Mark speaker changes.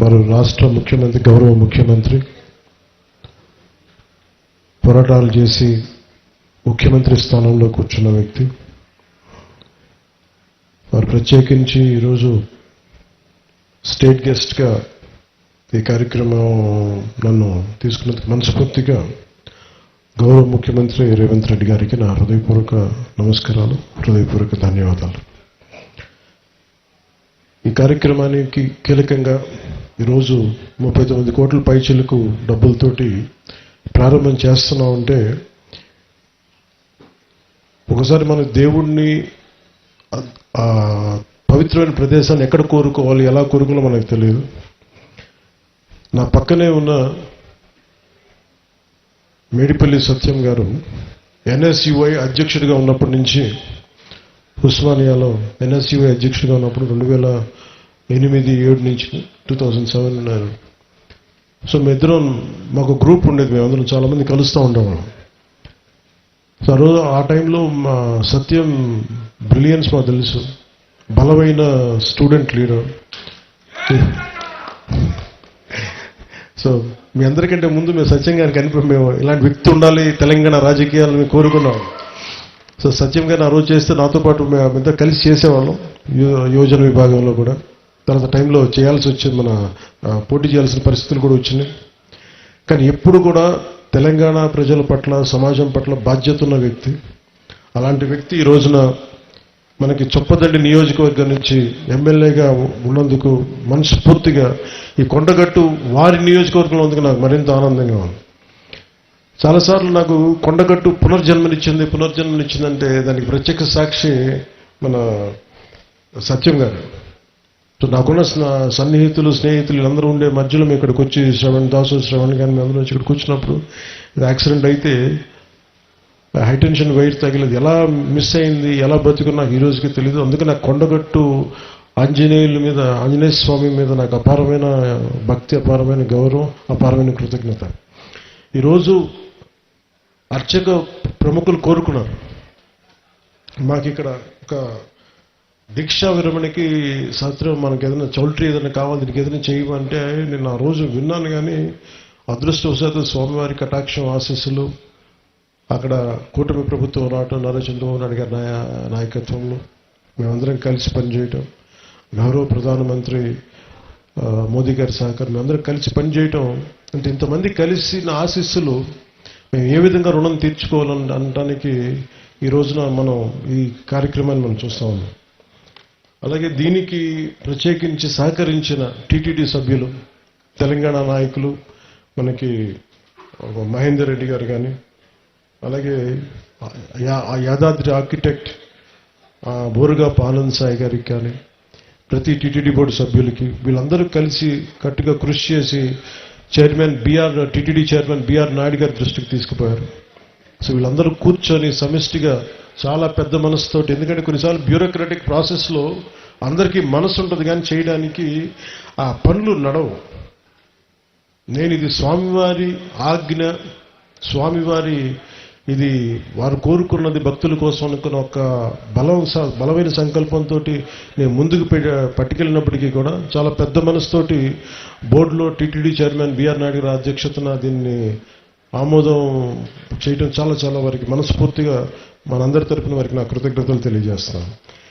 Speaker 1: వారు రాష్ట్ర ముఖ్యమంత్రి, గౌరవ ముఖ్యమంత్రి, పోరాటాలు చేసి ముఖ్యమంత్రి స్థానంలో కూర్చున్న వ్యక్తి. వారు ప్రత్యేకించి ఈరోజు స్టేట్ గెస్ట్గా ఈ కార్యక్రమం నన్ను తీసుకున్నందుకు మనస్ఫూర్తిగా గౌరవ ముఖ్యమంత్రి రేవంత్ రెడ్డి గారికి నా హృదయపూర్వక నమస్కారాలు, హృదయపూర్వక ధన్యవాదాలు. ఈ కార్యక్రమానికి కీలకంగా ఈరోజు 39 కోట్ల పైచిలకు డబ్బులతోటి ప్రారంభం చేస్తున్నామంటే, ఒకసారి మన దేవుణ్ణి పవిత్రమైన ప్రదేశాన్ని ఎక్కడ కోరుకోవాలి, ఎలా కోరుకోవాలో మనకు తెలియదు. నా పక్కనే ఉన్న మేడిపల్లి సత్యం గారు ఎన్ఎస్యుఐ అధ్యక్షుడిగా ఉన్నప్పటి నుంచి, ఉస్మానియాలో ఎన్ఎస్యుఐ అధ్యక్షుడిగా ఉన్నప్పుడు 2008-7 నుంచి 2007 ఉన్నారు. సో మేమిద్దరం, మాకు గ్రూప్ ఉండేది, మేమందరం చాలామంది కలుస్తూ ఉండేవాళ్ళం. సో ఆ టైంలో మా సత్యం బ్రిలియన్స్ మాకు తెలుసు, బలమైన స్టూడెంట్ లీడర్. సో మీ అందరికంటే ముందు మేము సత్యం గారికి మేము ఇలాంటి వ్యక్తి ఉండాలి తెలంగాణ రాజకీయాలను మేము కోరుకున్నాం. సో సత్యం గారిని ఆ రోజు చేస్తే నాతో పాటు మేమంతా కలిసి చేసేవాళ్ళం, యోజన విభాగంలో కూడా. తర్వాత టైంలో చేయాల్సి వచ్చింది, మన పోటీ చేయాల్సిన పరిస్థితులు కూడా వచ్చినాయి. కానీ ఎప్పుడు కూడా తెలంగాణ ప్రజల పట్ల, సమాజం పట్ల బాధ్యత ఉన్న వ్యక్తి. అలాంటి వ్యక్తి ఈ రోజున మనకి చొప్పదండి నియోజకవర్గం నుంచి ఎమ్మెల్యేగా ఉన్నందుకు మనస్ఫూర్తిగా ఈ కొండగట్టు వారి నియోజకవర్గంలో ఉన్నందుకు నాకు మరింత ఆనందంగా ఉంది. చాలాసార్లు నాకు కొండగట్టు పునర్జన్మనిచ్చిందంటే దానికి ప్రత్యక్ష సాక్షి మన సత్యం గారు. సో నాకున్న సన్నిహితులు, స్నేహితులు అందరూ ఉండే మధ్యలో మేము ఇక్కడికి వచ్చి శ్రవణ్ కానీ మేము అందరూ వచ్చి ఇక్కడికి వచ్చినప్పుడు యాక్సిడెంట్ అయితే హైటెన్షన్ వైర్ తగిలేదు, ఎలా మిస్ అయింది, ఎలా బతుకున్నా నాకు ఈ రోజుకి తెలియదు. అందుకే నాకు కొండగట్టు ఆంజనేయ స్వామి మీద నాకు అపారమైన భక్తి, అపారమైన గౌరవం, అపారమైన కృతజ్ఞత. ఈరోజు అర్చక ప్రముఖులు కోరుకున్నారు, మాకు ఇక్కడ ఒక దీక్షా విరమణకి శాస్త్రం, మనకి ఏదైనా చౌల్ట్రీ ఏదైనా కావాలి, దీనికి ఏదైనా చేయమంటే నేను ఆ రోజు విన్నాను. కానీ అదృష్టవశాత్తు స్వామివారి కటాక్షం, ఆశీస్సులు, అక్కడ కూటమి ప్రభుత్వం రావటం, నారా చంద్రబాబు నాయుడు గారి నాయకత్వంలో మేమందరం కలిసి పనిచేయటం, గౌరవ ప్రధానమంత్రి మోదీ గారి సహకారం, మేమందరం కలిసి పనిచేయటం అంటే, ఇంతమంది కలిసి నా ఆశీస్సులు మేము ఏ విధంగా రుణం తీర్చుకోవాలని అనడానికి ఈ రోజున మనం ఈ కార్యక్రమాన్ని మనం చూస్తూ ఉన్నాం. అలాగే దీనికి ప్రత్యేకించి సహకరించిన టీటీడీ సభ్యులు, తెలంగాణ నాయకులు, మనకి మహేందర్ రెడ్డి గారు కానీ, అలాగే యాదాద్రి ఆర్కిటెక్ట్ బోరుగా ఆనంద్ సాయి గారికి కానీ, ప్రతి టీటీడీ బోర్డు సభ్యులకి, వీళ్ళందరూ కలిసి కట్టుగా కృషి చేసి టీటీడీ చైర్మన్ బిఆర్ నాయుడు గారి దృష్టికి తీసుకుపోయారు. సో వీళ్ళందరూ కూర్చొని సమిష్టిగా చాలా పెద్ద మనసుతోటి, ఎందుకంటే కొన్నిసార్లు బ్యూరోక్రాటిక్ ప్రాసెస్లో అందరికీ మనసు ఉంటుంది కానీ చేయడానికి ఆ పనులు నడవు. నేను ఇది స్వామివారి ఆజ్ఞ, స్వామివారి ఇది వారు కోరుకున్నది భక్తుల కోసం అనుకున్న ఒక బలమైన సంకల్పంతో నేను ముందుకు పట్టుకెళ్ళినప్పటికీ కూడా చాలా పెద్ద మనసుతోటి బోర్డులో టీటీడీ చైర్మన్ బిఆర్ నాయుడు గారి అధ్యక్షతన దీన్ని ఆమోదం చేయడం చాలా వారికి మనస్ఫూర్తిగా మనందరి తరపున వారికి నా కృతజ్ఞతలు తెలియజేస్తాను.